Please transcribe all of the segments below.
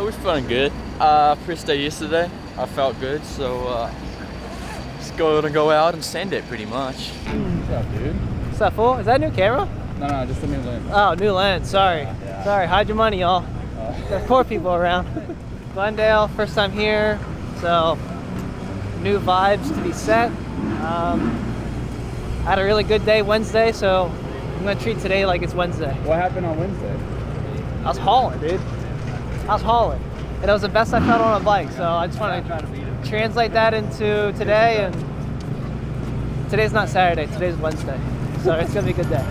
We're feeling good. First day yesterday, I felt good, so just gonna go out and send it pretty much. What's up, dude? What's up, fool? Is that a new camera? No, just a new lens. Oh, new lens. Sorry. Yeah. Sorry. Hide your money, y'all. There's poor people around. Glendale, first time here, so new vibes to be set. Had a really good day Wednesday, so I'm gonna treat today like it's Wednesday. What happened on Wednesday? I was hauling, dude. I was hauling. And it was the best I felt on a bike, so I just want to translate that into today. And today's not Saturday, today's Wednesday, so it's gonna be a good day.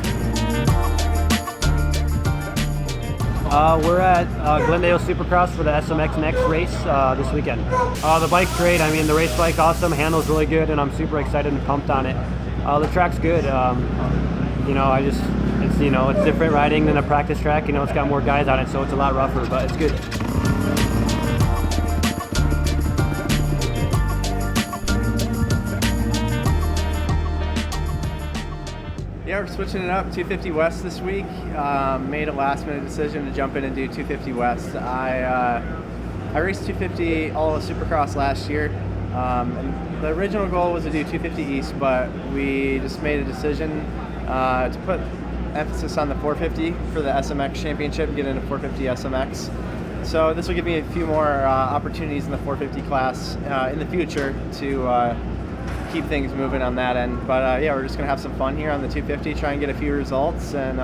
We're at Glendale Supercross for the SMX Next race this weekend. The bike's great. I mean, the race bike awesome, handles really good, and I'm super excited and pumped on it. The track's good. You know, it's different riding than a practice track. You know, it's got more guys on it, so it's a lot rougher, but it's good. Yeah, we're switching it up, 250 West this week. Made a last minute decision to jump in and do 250 West. I raced 250 all of Supercross last year. And the original goal was to do 250 East, but we just made a decision to put emphasis on the 450 for the SMX Championship and get into 450 SMX. So this will give me a few more opportunities in the 450 class in the future to keep things moving on that end. But yeah, we're just gonna have some fun here on the 250, try and get a few results, and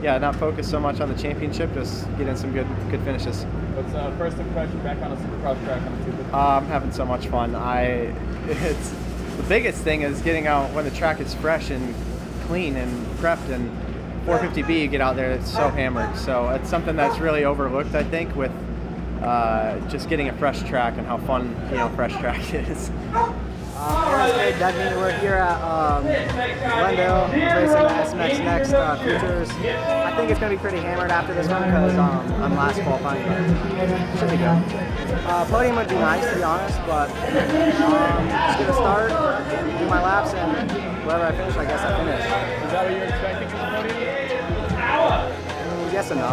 yeah, not focus so much on the championship, just get in some good finishes. What's first impression back on a Supercross track on the 250? I'm having so much fun. It's the biggest thing is getting out when the track is fresh and clean and prepped, and 450B you get out there, it's so hammered. So it's something that's really overlooked, I think, with just getting a fresh track and how fun, you know, fresh track is. Hey, Deegan, we're here at Glendale racing the SMX Next Futures. I think it's going to be pretty hammered after this one because I'm last qualifying, but should be good. Podium would be nice, to be honest, but just get a start, do my laps, and wherever I finish, I guess I finish. Is that what you're expecting from the podium? Yes and no.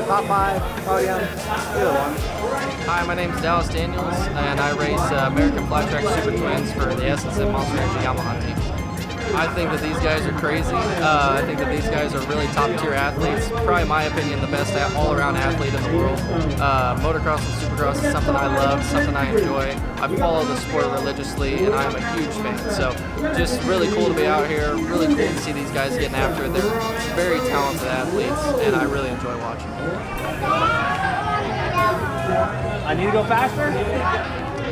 Top 5, podium, either one. Hi, my name is Dallas Daniels, and I race American Flat Track Super Twins for the SSM Monster Energy Yamaha team. I think that these guys are crazy. I think that these guys are really top-tier athletes. Probably, in my opinion, the best all-around athlete in the world. Motocross and Supercross is something I love, something I enjoy. I follow the sport religiously, and I'm a huge fan. So, just really cool to be out here. Really cool to see these guys getting after it. They're very talented athletes, and I really enjoy watching them. I need to go faster?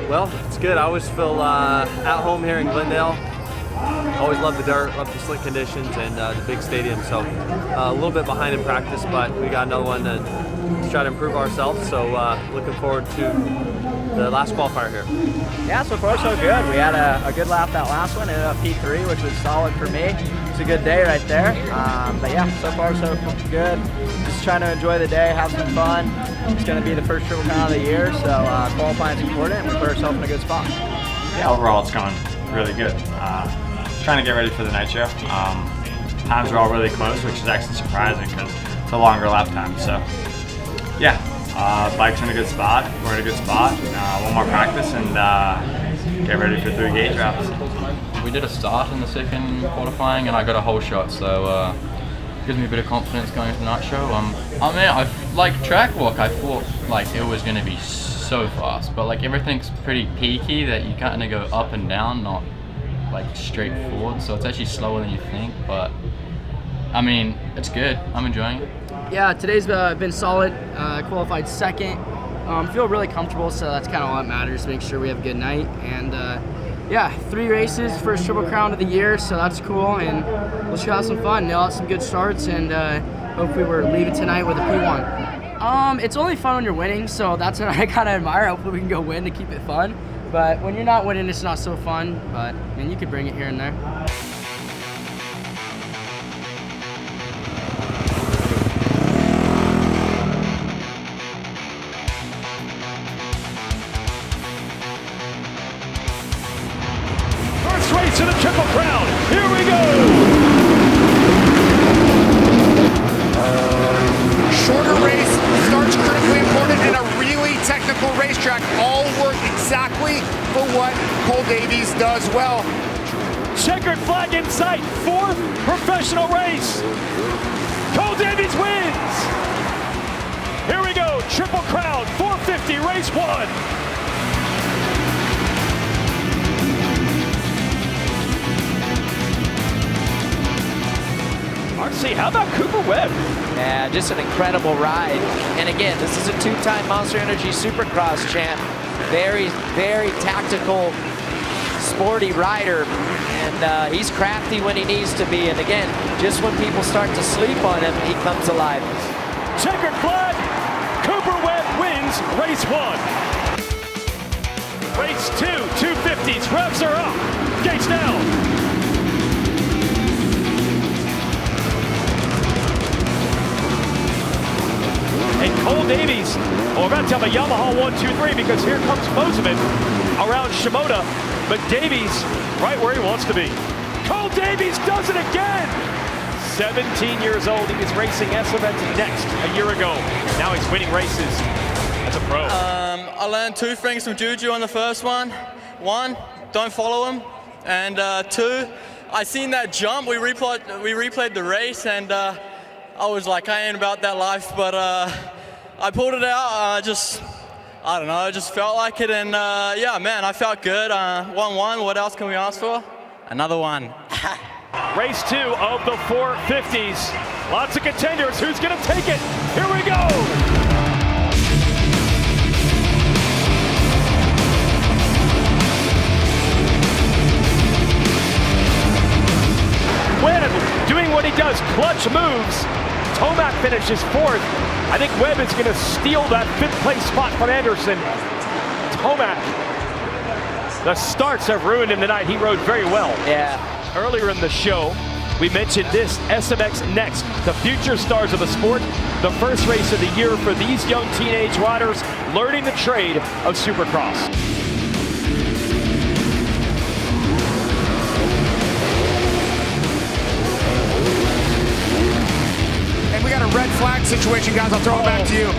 Well, it's good. I always feel at home here in Glendale. Always love the dirt, love the slick conditions, and the big stadium. So a little bit behind in practice, but we got another one to try to improve ourselves. So looking forward to the last qualifier here. Yeah, so far so good. We had a good lap that last one, ended up P3, which was solid for me. It's a good day right there. But yeah, so far so good. Just trying to enjoy the day, have some fun. It's going to be the first Triple Crown of the year, so qualifying is important, and we put ourselves in a good spot. Yeah, overall it's going really good. Trying to get ready for the night show. Times are all really close, which is actually surprising because it's a longer lap time. So yeah, bike's in a good spot. We're in a good spot. One more practice and get ready for 3 gate drops. We did a start in the second qualifying, and I got a whole shot, so gives me a bit of confidence going into the night show. I mean, like track walk, I thought like it was going to be so fast, but like everything's pretty peaky that you kind of go up and down, not like straight forward, so it's actually slower than you think, but I mean, it's good. I'm enjoying it. Yeah, today's been solid. Qualified second. Feel really comfortable, so that's kind of all that matters. Make sure we have a good night, and yeah, 3 races, first Triple Crown of the year, so that's cool, and we'll just have some fun, nail out some good starts, and hopefully we're leaving tonight with a P1. It's only fun when you're winning, so that's what I kind of admire. Hopefully we can go win to keep it fun. But when you're not winning, it's not so fun. But man, you could bring it here and there. First race in the Triple Crown. Here we go. Shorter race starts critically important in a track all work exactly for what Cole Davies does well. Checkered flag in sight, 4th professional race. Cole Davies wins. Here we go, Triple Crown, 450, race 1. RC, how about Cooper Webb? Yeah, just an incredible ride. And again, this is a 2-time Monster Energy Supercross champ. Very, very tactical, sporty rider. And he's crafty when he needs to be. And again, just when people start to sleep on him, he comes alive. Checkered flag, Cooper Webb wins race 1. Race 2, 250s, revs are up, gates down. And Cole Davies, we're about to have a Yamaha 1-2-3 because here comes Moseman around Shimoda, but Davies right where he wants to be. Cole Davies does it again! 17 years old, he was racing SMX next a year ago. Now he's winning races as a pro. I learned 2 things from Juju on the first one. 1, don't follow him. And 2, I seen that jump. We replayed the race, and I was like, I ain't about that life, but I pulled it out. I don't know, I just felt like it, and yeah, man, I felt good. 1-1, what else can we ask for? Another one. Race 2 of the 450s. Lots of contenders, who's gonna take it? Here we go! Webb doing what he does, clutch moves. Tomac finishes 4th. I think Webb is going to steal that 5th place spot from Anderson. Tomac, the starts have ruined him tonight. He rode very well. Yeah. Earlier in the show, we mentioned this, SMX Next, the future stars of the sport, the first race of the year for these young teenage riders learning the trade of Supercross. We got a red flag situation, guys. I'll throw it back to you.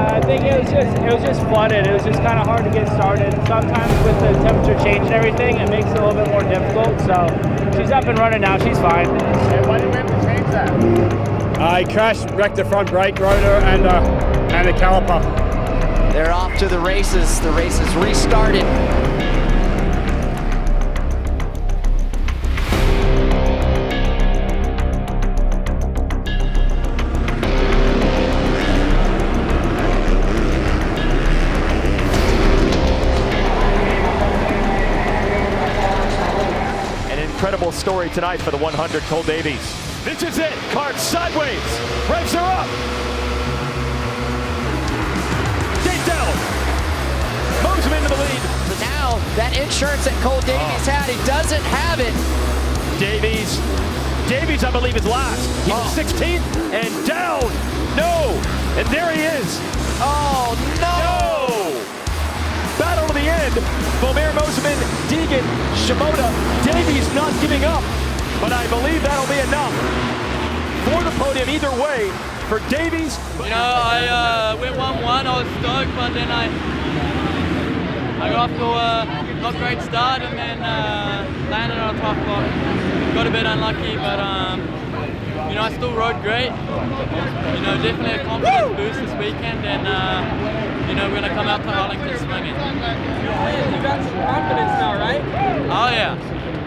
I think it was just flooded. It was just kind of hard to get started. Sometimes with the temperature change and everything, it makes it a little bit more difficult. So she's up and running now. She's fine. And why did we have to change that? I crashed, wrecked the front brake rotor and the caliper. They're off to the races. The race is restarted. Incredible story tonight for the 100, Cole Davies. This is it, cart sideways, revs are up. Gate down, Moseman into the lead. But now, that insurance that Cole Davies had, he doesn't have it. Davies, I believe, is last. He was 16th and down. No, and there he is. Oh, no! Battle to the end. Bomir, Moseman, Deegan, Shimoda, Davies not giving up. But I believe that'll be enough for the podium either way for Davies. You know, I went 1-1, I was stoked, but then I got off to a not great start and then landed on a tough block. Got a bit unlucky, but you know, I still rode great. You know, definitely a confidence boost this weekend, and you know, we're gonna come out to Arlington swinging. You got some confidence now, right? Oh yeah,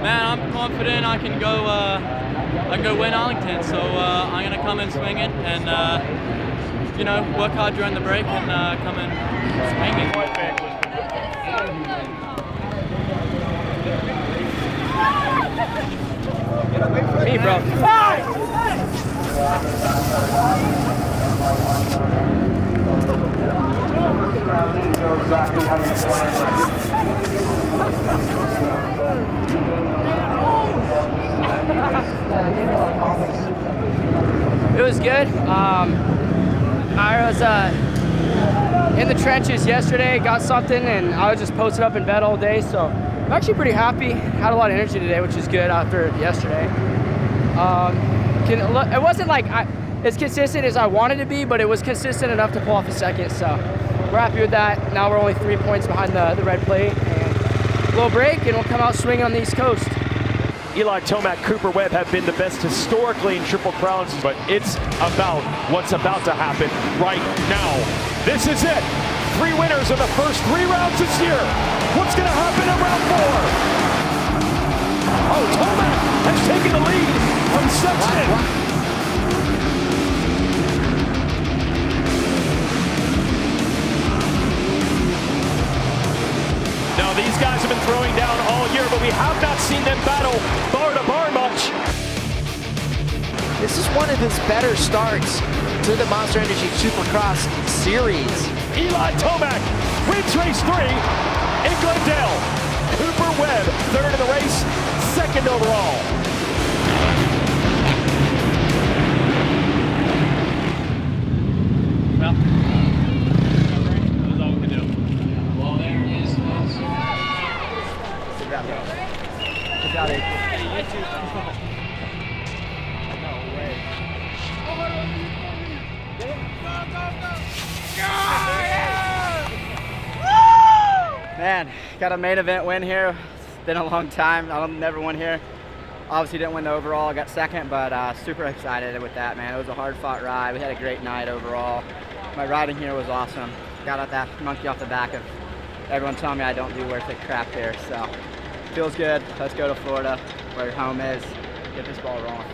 man, I'm confident I can go win Arlington. So I'm gonna come in swinging and you know, work hard during the break and come in swinging. Hey, bro. was good. I was in the trenches yesterday, got something, and I was just posted up in bed all day, so I'm actually pretty happy. Had a lot of energy today, which is good after yesterday. It wasn't like as consistent as I wanted to be, but it was consistent enough to pull off a second, so we're happy with that. Now we're only 3 points behind the red plate, and a little break, and we'll come out swinging on the East Coast. Eli Tomac, Cooper Webb have been the best historically in Triple Crowns, but it's about what's about to happen right now. This is it. 3 winners in the first 3 rounds this year. What's going to happen in round 4? Oh, Tomac has taken the lead from Sexton. Now these guys have been throwing down all year, but we have not seen them battle bar to bar much. This is one of his better starts to the Monster Energy Supercross series. Eli Tomac wins race 3 in Glendale. Cooper Webb, 3rd in the race, 2nd overall. Well, that's all we can do. Well, there is Good job, No way. Man, got a main event win here. It's been a long time. I've never won here. Obviously didn't win the overall, got 2nd, but super excited with that, man. It was a hard fought ride. We had a great night overall. My riding here was awesome. Got out that monkey off the back of everyone telling me I don't do worth it crap here, so feels good. Let's go to Florida, where your home is. Get this ball rolling.